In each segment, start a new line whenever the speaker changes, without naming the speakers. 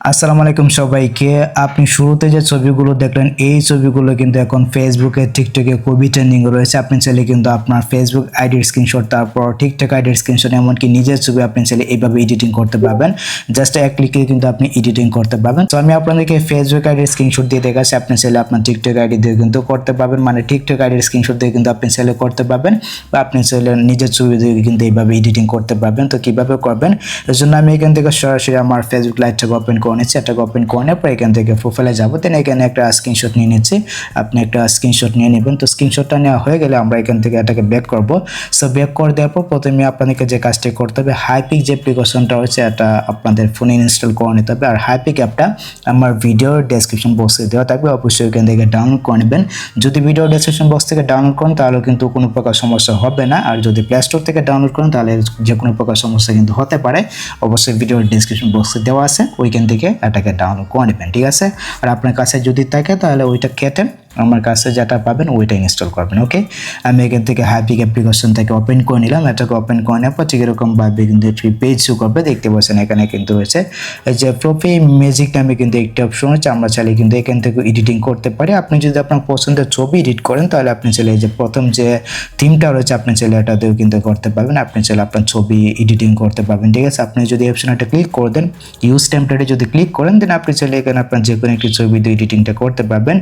আসসালামু আলাইকুম সবাইকে। আপনি শুরুতে যে ছবিগুলো দেখলেন এই ছবিগুলো কিন্তু এখন ফেসবুকে, টিকটকে খুবই ট্রেন্ডিং রয়েছে। আপনি চাইলে কিন্তু আপনার ফেসবুক আইডির স্ক্রিনশট, তারপর টিকটক আইডির স্ক্রিনশট, এমনকি নিজের ছবি আপনি চাইলে এইভাবে এডিটিং করতে পারবেন। জাস্ট এক ক্লিকে কিন্তু আপনি এডিটিং করতে পারবেন। তো আমি আপনাদেরকে ফেসবুক আইডির স্ক্রিনশট দিয়ে দেখাচ্ছি। আপনি চাইলে আপনার টিকটক আইডি দিয়ে কিন্তু করতে পারবেন, মানে টিকটক আইডির স্ক্রিনশট দিয়ে কিন্তু আপনি চাইলে করতে পারবেন, বা আপনি চাইলে নিজের ছবি দিয়ে কিন্তু এইভাবে এডিটিং করতে পারবেন। তো কিভাবে করবেন এর জন্য আমি এখান থেকে সরাসরি আমার ফেসবুক লাইভটাকে ওপেন করে নিচ্ছি। এটাকে ওপেন করে নেওয়ার পর এখান থেকে প্রোফাইলে যাবো, দেন এখানে একটা স্ক্রিনশট নিয়ে নিচ্ছি। আপনি একটা স্ক্রিনশট নিয়ে নেবেন। তো স্ক্রিনশটটা নেওয়া হয়ে গেলে আমরা এখান থেকে এটাকে ব্যাক করব। সো ব্যাক করে দেওয়ার পর প্রথমে আপনাদেরকে যে কাজটি করতে হবে, হাইপিক যে অ্যাপ্লিকেশনটা রয়েছে এটা আপনাদের ফোনে ইনস্টল করে নিতে হবে। আর হাইপিক অ্যাপটা আমার ভিডিওর ডেসক্রিপশন বক্সে দেওয়া থাকবে, অবশ্যই এখান থেকে ডাউনলোড করে নেবেন। যদি ভিডিও ডেসক্রিপশন বক্স থেকে ডাউনলোড করেন তাহলে কিন্তু কোনো প্রকার সমস্যা হবে না, আর যদি প্লে স্টোর থেকে ডাউনলোড করেন তাহলে যে কোনো প্রকার সমস্যা কিন্তু হতে পারে। অবশ্যই ভিডিওর ডেসক্রিপশন বক্সে দেওয়া আছে, ওইখান থেকে এটাকে ডাউনলোড করে নেবেন, ঠিক আছে। আর আপনার কাছে যদি থাকে তাহলে ওইটা কেটে আমার কাছে যেটা পাবেন ওইটা ইনস্টল করবেন। ওকে, আমি এখান থেকে হাইপিক অ্যাপ্লিকেশন থেকে ওপেন করে নিলাম। এটাকে ওপেন করে নেওয়ার পর ঠিক এরকমভাবে কিন্তু একটি পেজ শো করবে, দেখতে পাচ্ছেন এখানে কিন্তু হয়েছে এই যে প্রোফাইল ম্যাজিক নামে কিন্তু একটি অপশন হচ্ছে। আমরা চাইলে কিন্তু এখান থেকে এডিটিং করতে পারি। আপনি যদি আপনার পছন্দের ছবি এডিট করেন তাহলে আপনি চাইলে এই যে প্রথম যে থিমটা রয়েছে আপনি চাইলে এটাতেও কিন্তু করতে পারবেন। আপনি চাইলে আপনার ছবি এডিটিং করতে পারবেন, ঠিক আছে। আপনি যদি অপশনটা ক্লিক করে দেন, ইউজ টেমপ্লেটে যদি ক্লিক করেন, দেন আপনি চাইলে এখানে আপনার যে কোনো একটি ছবি দিয়ে এডিটিংটা করতে পারবেন।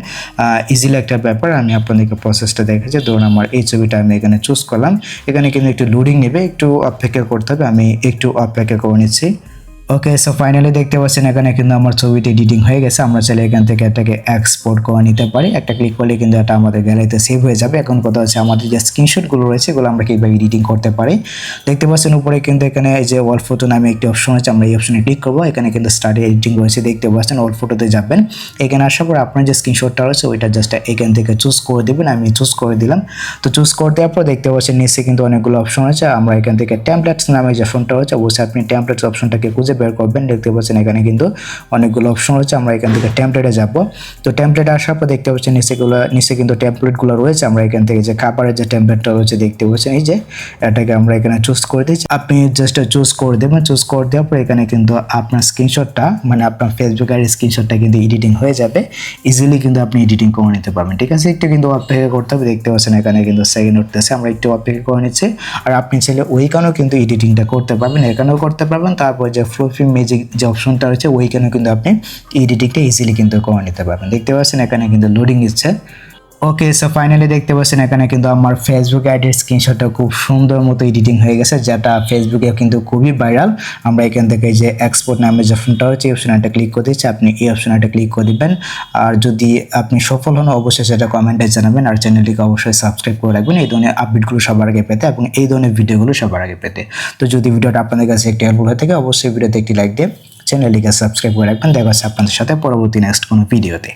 ইজিলি একটা ব্যাপার। আমি আপনাদেরকে প্রসেসটা দেখাচ্ছি। ধরুন আমার এই ছবিটা আমি এখানে চুজ করলাম। এখানে কিন্তু একটু লোডিং নেবে, একটু অপেক্ষা করতে হবে। আমি একটু অপেক্ষা করে নিচ্ছি। ওকে, সো ফাইনালি দেখতে পাচ্ছেন এখানে কিন্তু আমার ছবিটি এডিটিং হয়ে গেছে। আমরা চাইলে এখান থেকে এটাকে এক্সপোর্ট করে নিতে পারি। একটা ক্লিক করলে কিন্তু এটা আমাদের গ্যালারিতে সেভ হয়ে যাবে। এখন কথা হচ্ছে আমাদের যে স্ক্রিনশটগুলো রয়েছে এগুলো আমরা কীভাবে এডিটিং করতে পারি। দেখতে পাচ্ছেন উপরে কিন্তু এখানে এই যে ওয়াল ফটো নামে একটি অপশন আছে, আমরা এই অপশনে ক্লিক করবো। এখানে কিন্তু স্টার্ট এডিটিং রয়েছে, দেখতে পাচ্ছেন। ওয়াল ফটোতে যাবেন, এখানে আসার পর আপনার যে স্ক্রিনশটটা রয়েছে ওইটা জাস্ট এখান থেকে চুজ করে দেবেন। আমি চুজ করে দিলাম। তো চুজ করে দেওয়ার পর দেখতে পাচ্ছেন নিচে কিন্তু অনেকগুলো অপশন আছে। আমরা এখান থেকে টেমপ্লেটস নামে যে অপশনটা রয়েছে, অবশ্যই আপনি টেমপ্লেটস অপশনটাকে খুঁজে বের করবেন। দেখতে পাচ্ছেন এখানে কিন্তু অনেকগুলো অপশন রয়েছে। আমরা এখান থেকে টেমপ্লেটে যাব। তো টেমপ্লেটে আসার পর দেখতে পাচ্ছেন নিচে কিন্তু টেমপ্লেটগুলো রয়েছে। আমরা এখান থেকে যে কাপড়ের যে টেমপ্লেটটা রয়েছে দেখতে পাচ্ছেন, এই যে এটাকে আমরা এখানে চুজ করে দিচ্ছি। আপনি জাস্ট চুজ করে দেবেন। চুজ করে দেওয়ার পর এখানে কিন্তু আপনার স্ক্রিনশটটা, মানে আপনার ফেসবুক আইডির স্ক্রিনশটটা কিন্তু এডিটিং হয়ে যাবে। ইজিলি কিন্তু আপনি এডিটিং করে নিতে পারবেন, ঠিক আছে। একটু কিন্তু অপেক্ষা করতে হবে। দেখতে পাচ্ছেন এখানে কিন্তু সেকেন্ড উঠতেছে, আমরা একটু অপেক্ষা করে নিচ্ছি। আর আপনি চাইলে ওইখানেও কিন্তু এডিটিংটা করতে পারবেন, এখানেও করতে পারবেন। তারপর যে প্রোফাইল ম্যাজিক যে অপশনটা রয়েছে ওইখানে কিন্তু আপনি এডিটিংটা ইজিলি কিন্তু করে নিতে পারবেন। দেখতে পাচ্ছেন এখানে কিন্তু লোডিং দিচ্ছে। ওকে, সো ফাইনালি দেখতে পাচ্ছেন এখানে কিন্তু আমার ফেসবুক আইডির স্ক্রিনশটটা খুব সুন্দর মতো এডিটিং হয়ে গেছে, যেটা ফেসবুকে কিন্তু খুবই ভাইরাল। আমরা এখান থেকে যে এক্সপোর্ট নামে যে অপশনটা রয়েছে এই অপশনটা ক্লিক করে দিচ্ছি। আপনি এই অপশনটা ক্লিক করে দিবেন। আর যদি আপনি সফল হন অবশ্যই সেটা কমেন্টে জানাবেন। আর চ্যানেলটিকে অবশ্যই সাবস্ক্রাইব করে রাখবেন এই ধরনের আপডেটগুলো সবার আগে পেতে এবং এই ধরনের ভিডিওগুলো সবার আগে পেতে। তো যদি ভিডিওটা আপনাদের কাছে একটি হেল্পফুল হয়ে থাকে অবশ্যই ভিডিওতে একটি লাইক দিয়ে চ্যানেলটিকে সাবস্ক্রাইব করে রাখবেন। দেখা হচ্ছে আপনাদের সাথে পরবর্তী নেক্সট কোনো ভিডিওতে।